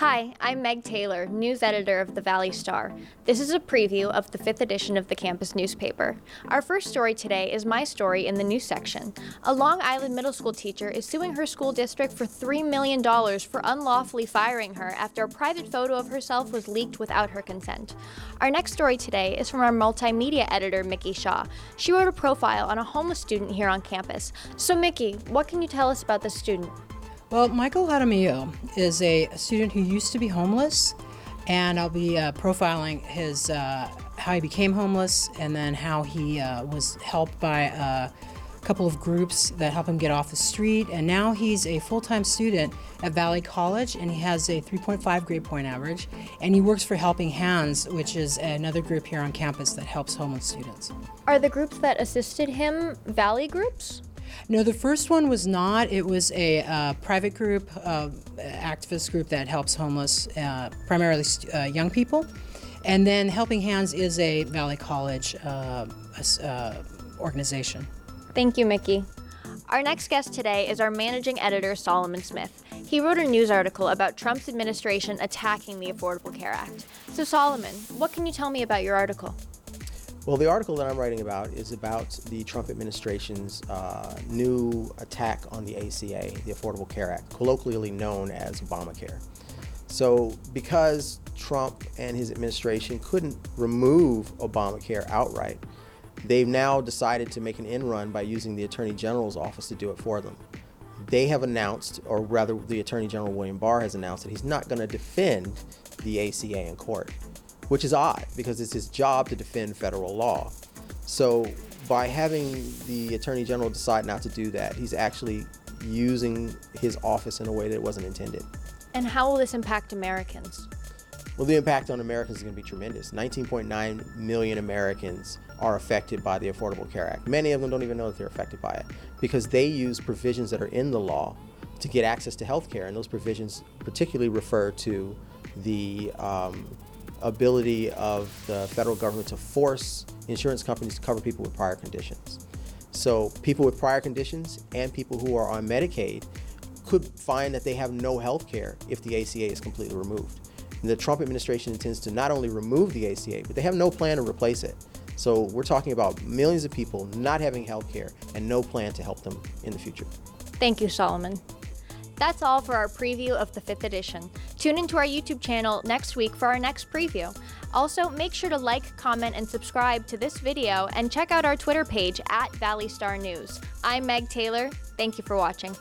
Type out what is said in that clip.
Hi, I'm Meg Taylor, news editor of the Valley Star. This is a preview of the 5th edition of the campus newspaper. Our first story today is my story in the news section. A Long Island middle school teacher is suing her school district for $3 million for unlawfully firing her after a private photo of herself was leaked without her consent. Our next story today is from our multimedia editor, Mickey Shaw. She wrote a profile on a homeless student here on campus. So Mickey, what can you tell us about this student? Well, Michael Jaramillo is a student who used to be homeless, and I'll be profiling his how he became homeless and then how he was helped by a couple of groups that help him get off the street. And now he's a full-time student at Valley College, and he has a 3.5 grade point average, and he works for Helping Hands, which is another group here on campus that helps homeless students. Are the groups that assisted him Valley groups? No, the first one was not. It was a private group, activist group that helps homeless, primarily young people. And then Helping Hands is a Valley College organization. Thank you, Mickey. Our next guest today is our managing editor, Solomon Smith. He wrote a news article about Trump's administration attacking the Affordable Care Act. So Solomon, what can you tell me about your article? Well, the article that I'm writing about is about the Trump administration's new attack on the ACA, the Affordable Care Act, colloquially known as Obamacare. So because Trump and his administration couldn't remove Obamacare outright, they've now decided to make an end run by using the Attorney General's office to do it for them. They have announced, or rather the Attorney General William Barr has announced, that he's not going to defend the ACA in court, which is odd because it's his job to defend federal law. So by having the Attorney General decide not to do that, he's actually using his office in a way that wasn't intended. And how will this impact Americans? Well, the impact on Americans is going to be tremendous. 19.9 million Americans are affected by the Affordable Care Act. Many of them don't even know that they're affected by it because they use provisions that are in the law to get access to health care, and those provisions particularly refer to the ability of the federal government to force insurance companies to cover people with prior conditions. So people with prior conditions and people who are on Medicaid could find that they have no health care if the ACA is completely removed. And the Trump administration intends to not only remove the ACA, but they have no plan to replace it. So we're talking about millions of people not having health care and no plan to help them in the future. Thank you, Solomon. That's all for our preview of the 5th edition. Tune into our YouTube channel next week for our next preview. Also, make sure to like, comment, and subscribe to this video and check out our Twitter page @Valley Star News. I'm Meg Taylor. Thank you for watching.